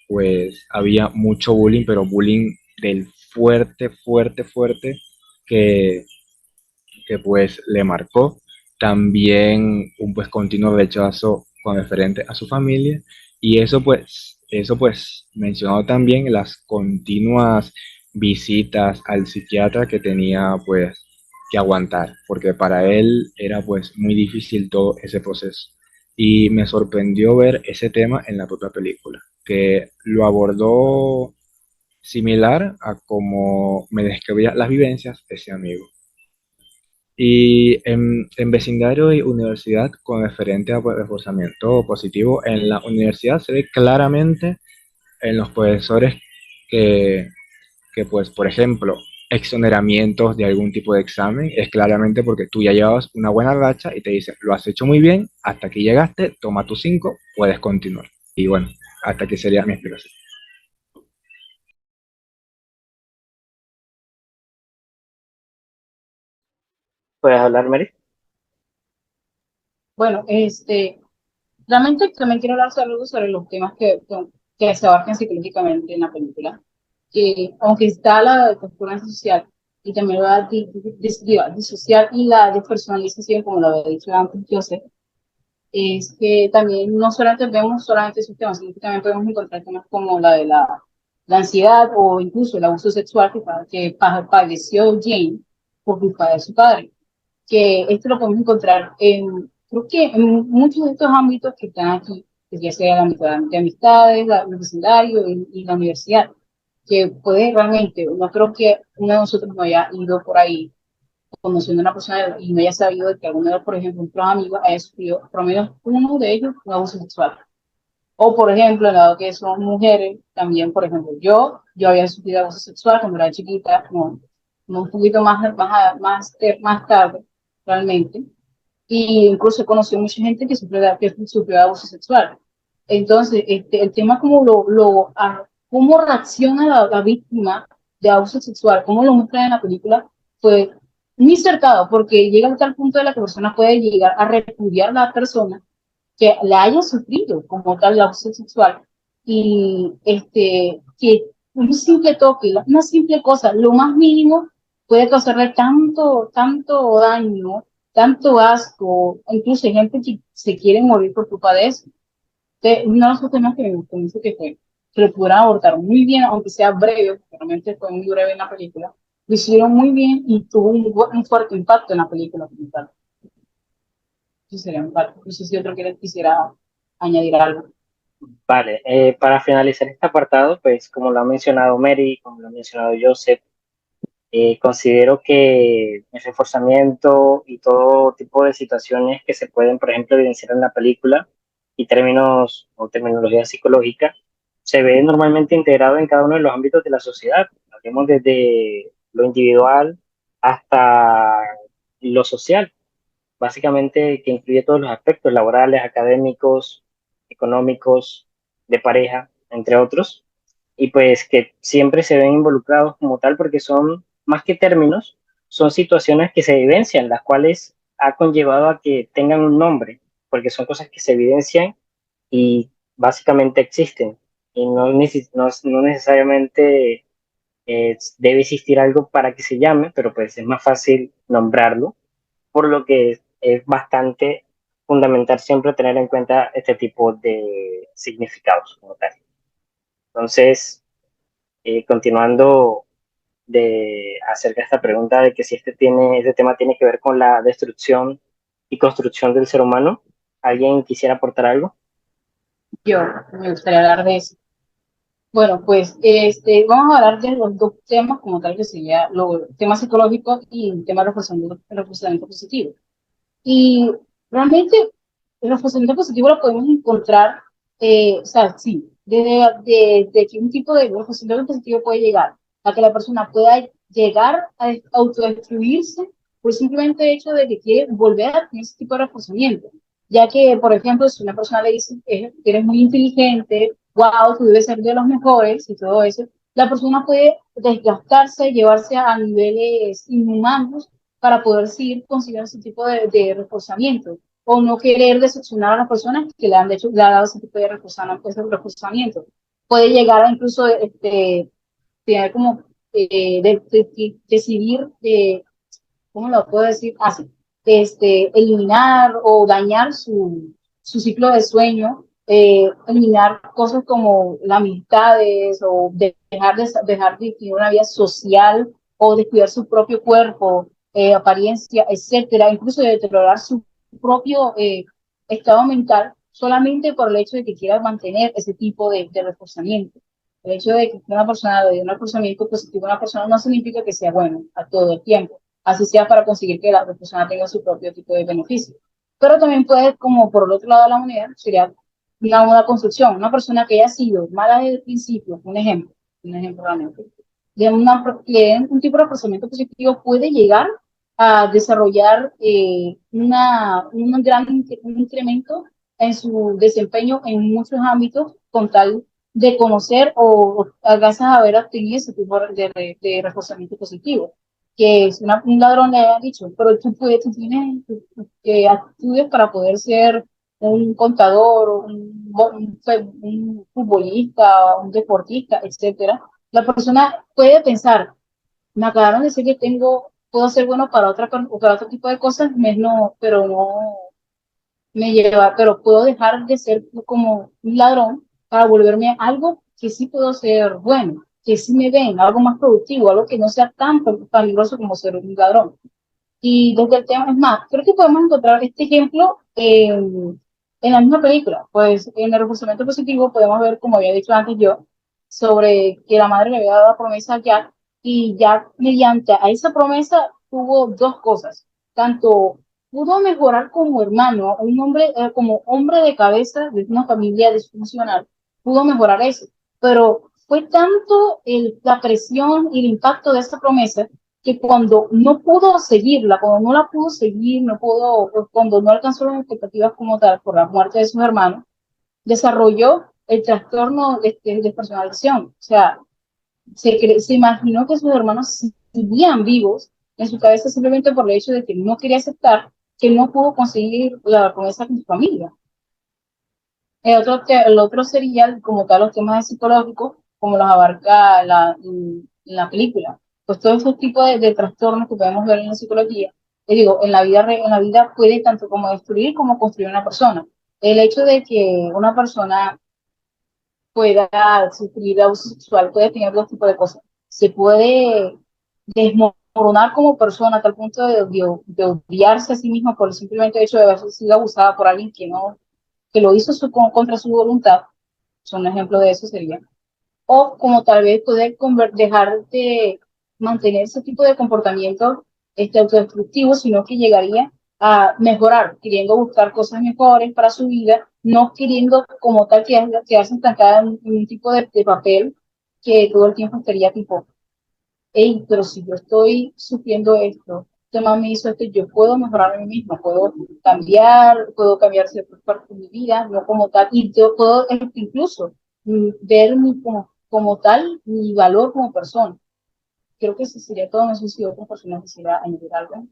pues había mucho bullying, pero bullying del fuerte, fuerte, fuerte que, que pues le marcó. También un pues continuo rechazo con referente a su familia y eso pues mencionado también las continuas visitas al psiquiatra que tenía pues que aguantar, porque para él era pues muy difícil todo ese proceso. Y me sorprendió ver ese tema en la propia película, que lo abordó similar a como me describía las vivencias ese amigo. Y en vecindario y universidad, con referente a pues, reforzamiento positivo, en la universidad se ve claramente en los profesores que, que, pues, por ejemplo, exoneramientos de algún tipo de examen, es claramente porque tú ya llevabas una buena racha y te dicen, lo has hecho muy bien, hasta aquí llegaste, toma tus 5, puedes continuar. Y bueno, hasta aquí sería mi explicación. ¿Puedes hablar, Mary? Bueno, realmente también quiero hablar sobre los temas que se abarcan psicológicamente en la película. Que aunque está la transformación social y también la disocial y la despersonalización, como lo había dicho antes Joseph, es que también no solamente vemos solamente esos temas, sino que también podemos encontrar temas como la ansiedad o incluso el abuso sexual padeció Jane por culpa de su padre, que esto lo podemos encontrar creo que en muchos de estos ámbitos que están aquí, que ya sea el ámbito de amistades, el vecindario y la universidad, que puede realmente, no creo que uno de nosotros no haya ido por ahí conociendo a una persona y no haya sabido de que alguno de, por ejemplo, nuestros amigos haya sufrido, por lo menos uno de ellos, un abuso sexual. O, por ejemplo, en dado que son mujeres, también, por ejemplo, yo había sufrido abuso sexual cuando era chiquita, no un poquito más tarde, realmente. Y incluso conocí a mucha gente que sufrió abuso sexual. Entonces, el tema como cómo reacciona la víctima de abuso sexual, cómo lo muestra en la película, fue muy acertado, porque llega a tal punto de la que la persona puede llegar a repudiar a la persona que la haya sufrido como tal el abuso sexual y que un simple toque, una simple cosa, lo más mínimo puede causarle tanto daño, tanto asco, incluso hay gente que se quiere morir por culpa de eso. Uno de los temas que me gustó mucho que lo pudieran abordar muy bien, aunque sea breve, porque realmente fue muy breve en la película, lo hicieron muy bien y tuvo un fuerte impacto en la película como tal. Eso sería un parte. No sé si otro quisiera añadir algo. Vale, para finalizar este apartado, pues como lo ha mencionado Mary, como lo ha mencionado Joseph, considero que el reforzamiento y todo tipo de situaciones que se pueden, por ejemplo, evidenciar en la película y términos o terminología psicológica, se ve normalmente integrado en cada uno de los ámbitos de la sociedad. Hablemos desde lo individual hasta lo social, básicamente que incluye todos los aspectos laborales, académicos, económicos, de pareja, entre otros, y pues que siempre se ven involucrados como tal porque son más que términos, son situaciones que se evidencian, las cuales ha conllevado a que tengan un nombre, porque son cosas que se evidencian y básicamente existen, y no necesariamente debe existir algo para que se llame, pero pues es más fácil nombrarlo, por lo que es bastante fundamental siempre tener en cuenta este tipo de significados como tal. Entonces, continuando acerca de esta pregunta de que si este tema tiene que ver con la destrucción y construcción del ser humano, ¿alguien quisiera aportar algo? Yo me gustaría hablar de eso. Bueno, pues vamos a hablar de los dos temas como tal, que sería el tema psicológico y el tema de reforzamiento positivo. Y realmente el reforzamiento positivo lo podemos encontrar, o sea, sí, de que un tipo de reforzamiento positivo puede llegar a que la persona pueda llegar a autodestruirse por simplemente hecho de que quiere volver a tener ese tipo de reforzamiento. Ya que, por ejemplo, si una persona le dice que eres muy inteligente, wow, tú debes ser de los mejores y todo eso, la persona puede desgastarse, llevarse a niveles inhumanos para poder seguir consiguiendo ese tipo de reforzamiento o no querer decepcionar a las personas que le han dado ese tipo de reforzamiento. Puede llegar a incluso tener como decidir, ¿cómo lo puedo decir? Así, eliminar o dañar su ciclo de sueño, eliminar cosas como las amistades o dejar de tener una vida social o descuidar su propio cuerpo, apariencia, etcétera, incluso de deteriorar su propio estado mental solamente por el hecho de que quiera mantener ese tipo de reforzamiento. El hecho de que una persona de un reforzamiento positivo a una persona no significa que sea bueno a todo el tiempo, así sea para conseguir que la persona tenga su propio tipo de beneficio. Pero también puede, como por el otro lado de la moneda, sería una construcción. Una persona que haya sido mala desde el principio, un ejemplo realmente, que den un tipo de procesamiento positivo puede llegar a desarrollar un incremento en su desempeño en muchos ámbitos con tal de conocer o gracias a haber obtenido ese tipo de reforzamiento positivo. Que es un ladrón le ha dicho, pero tú tienes estudios para poder ser un contador, un futbolista, un deportista, etcétera. La persona puede pensar, me acabaron de decir que puedo ser bueno para otro tipo de cosas, pero no pero puedo dejar de ser como un ladrón para volverme algo que sí puedo ser bueno, que sí me ven, algo más productivo, algo que no sea tan peligroso como ser un ladrón. Y desde el tema, es más, creo que podemos encontrar este ejemplo en la misma película. Pues en el reforzamiento positivo podemos ver, como había dicho antes yo, sobre que la madre le había dado la promesa a Jack y Jack mediante a esa promesa tuvo dos cosas. Tanto pudo mejorar como hermano, un hombre, como hombre de cabeza de una familia disfuncional, pudo mejorar eso. Pero fue tanto la presión y el impacto de esa promesa que cuando no pudo seguirla, cuando no la pudo seguir, cuando no alcanzó las expectativas como tal por la muerte de sus hermanos, desarrolló el trastorno de despersonalización. O sea, se imaginó que sus hermanos seguían vivos en su cabeza simplemente por el hecho de que no quería aceptar que no pudo conseguir la promesa con su familia. El otro sería, como tal, los temas psicológicos, como los abarca la película. Pues todos esos tipos de trastornos que podemos ver en la psicología, te digo, en la vida puede tanto como destruir como construir una persona. El hecho de que una persona pueda sufrir abuso sexual puede tener dos tipos de cosas. Se puede desmoronar como persona a tal punto de odiarse a sí mismo por el simplemente hecho de haber sido abusada por alguien que lo hizo contra su voluntad. Un ejemplo de eso sería. O como tal vez poder dejar de mantener ese tipo de comportamiento autodestructivo, sino que llegaría a mejorar, queriendo buscar cosas mejores para su vida, no queriendo como tal quedarse estancada en un tipo de papel que todo el tiempo estaría tipo, hey, pero si yo estoy sufriendo esto, este man me hizo esto, yo puedo mejorar a mí misma, puedo cambiar ciertas partes de mi vida, no como tal, y yo puedo incluso ver como tal mi valor como persona. Creo que eso sería todo, no sé si otra persona quisiera añadir algo.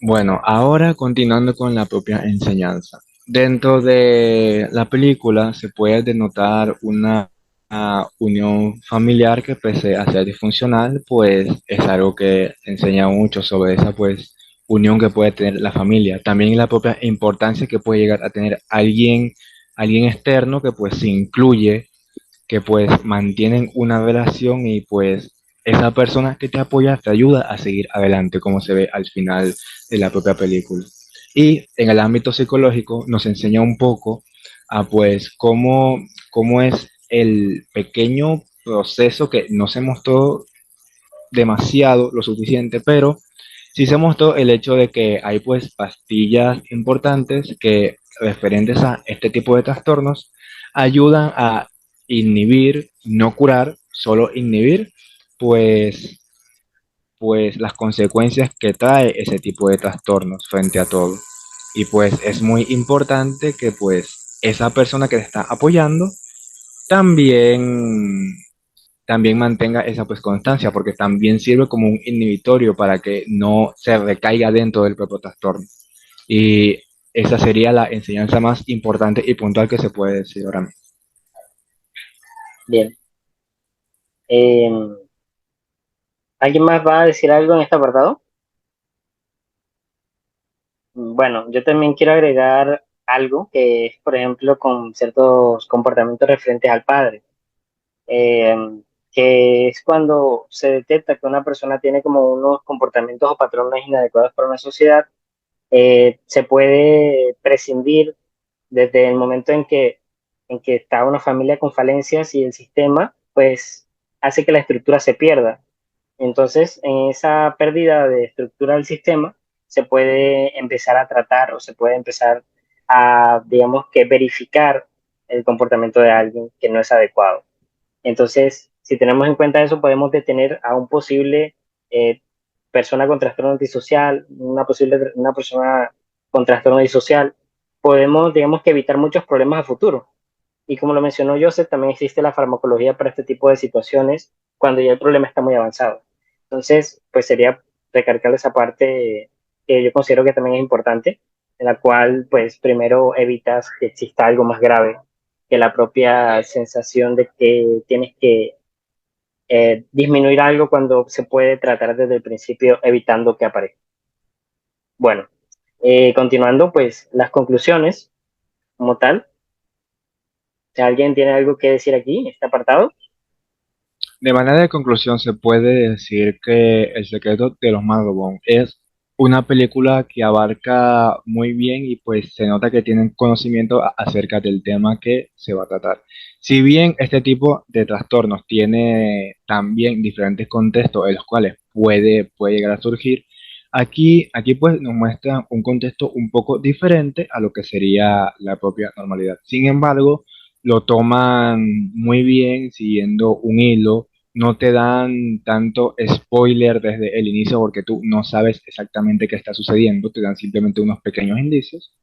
Bueno, ahora continuando con la propia enseñanza. Dentro de la película se puede denotar una unión familiar que pese a ser disfuncional, pues es algo que enseña mucho sobre esa pues unión que puede tener la familia. También la propia importancia que puede llegar a tener alguien externo que pues se incluye, que pues mantienen una relación y pues esa persona que te apoya te ayuda a seguir adelante, como se ve al final de la propia película. Y en el ámbito psicológico nos enseña un poco a pues cómo es el pequeño proceso que no se mostró demasiado, lo suficiente, pero sí se mostró el hecho de que hay pues pastillas importantes que referentes a este tipo de trastornos ayudan a inhibir, no curar, solo inhibir, pues, pues las consecuencias que trae ese tipo de trastornos frente a todo. Y pues es muy importante que pues esa persona que te está apoyando también mantenga esa pues constancia, porque también sirve como un inhibitorio para que no se recaiga dentro del propio trastorno. Y esa sería la enseñanza más importante y puntual que se puede decir ahora mismo. Bien. ¿Alguien más va a decir algo en este apartado? Bueno, yo también quiero agregar algo que es, por ejemplo, con ciertos comportamientos referentes al padre, eh, que es cuando se detecta que una persona tiene como unos comportamientos o patrones inadecuados para una sociedad. Se puede prescindir desde el momento en que está una familia con falencias y el sistema, pues, hace que la estructura se pierda. Entonces, en esa pérdida de estructura del sistema, se puede empezar a tratar o se puede empezar a, digamos que, verificar el comportamiento de alguien que no es adecuado. Entonces, si tenemos en cuenta eso, podemos detener a un posible eh, persona con trastorno antisocial, una persona con trastorno disocial. Podemos, digamos que, evitar muchos problemas a futuro. Y como lo mencionó Joseph, también existe la farmacología para este tipo de situaciones cuando ya el problema está muy avanzado. Entonces, pues sería recalcar esa parte que yo considero que también es importante, en la cual, pues, primero evitas que exista algo más grave que la propia sensación de que tienes que disminuir algo cuando se puede tratar desde el principio evitando que aparezca. Bueno, continuando, pues, las conclusiones como tal. Si alguien tiene algo que decir aquí, en este apartado. De manera de conclusión, se puede decir que El secreto de los Marrowbone es una película que abarca muy bien y pues se nota que tienen conocimiento acerca del tema que se va a tratar. Si bien este tipo de trastornos tiene también diferentes contextos en los cuales puede llegar a surgir, aquí pues nos muestra un contexto un poco diferente a lo que sería la propia normalidad. Sin embargo, lo toman muy bien siguiendo un hilo, no te dan tanto spoiler desde el inicio porque tú no sabes exactamente qué está sucediendo, te dan simplemente unos pequeños indicios.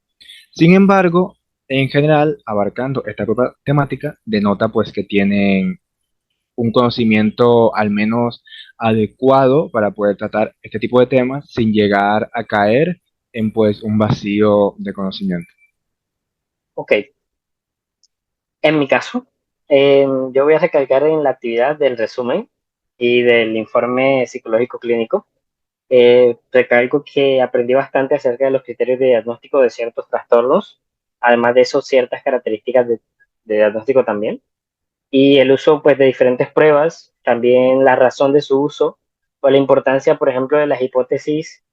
Sin embargo, en general, abarcando esta propia temática, denota pues que tienen un conocimiento al menos adecuado para poder tratar este tipo de temas sin llegar a caer en pues un vacío de conocimiento. Ok, en mi caso, yo voy a recalcar en la actividad del resumen y del informe psicológico clínico. Recalco que aprendí bastante acerca de los criterios de diagnóstico de ciertos trastornos, además de eso, ciertas características de diagnóstico también, y el uso pues, de diferentes pruebas, también la razón de su uso, o la importancia, por ejemplo, de las hipótesis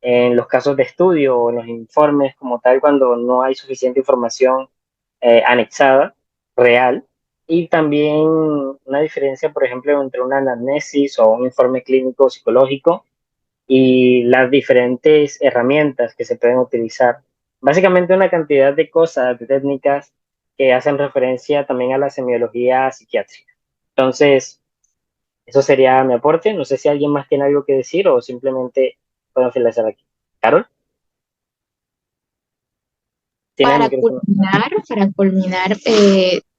en los casos de estudio o en los informes como tal, cuando no hay suficiente información anexada, real, y también una diferencia, por ejemplo, entre una anamnesis o un informe clínico psicológico y las diferentes herramientas que se pueden utilizar. Básicamente una cantidad de cosas, de técnicas que hacen referencia también a la semiología psiquiátrica. Entonces, eso sería mi aporte. No sé si alguien más tiene algo que decir o simplemente podemos finalizar aquí. Carol, tiene el micrófono. Para culminar,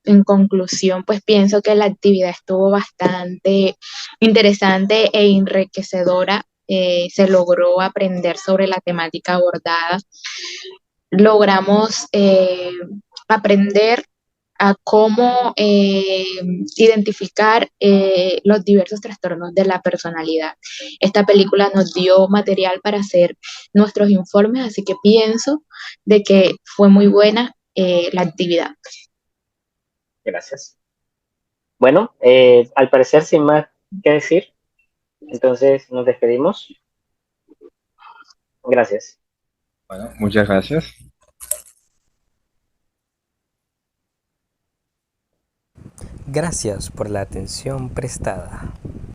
en conclusión, pues pienso que la actividad estuvo bastante interesante e enriquecedora. Se logró aprender sobre la temática abordada. Logramos aprender a cómo identificar los diversos trastornos de la personalidad. Esta película nos dio material para hacer nuestros informes, así que pienso de que fue muy buena la actividad. Gracias. Bueno, al parecer, sin más que decir, entonces nos despedimos. Gracias. Bueno, muchas gracias. Gracias por la atención prestada.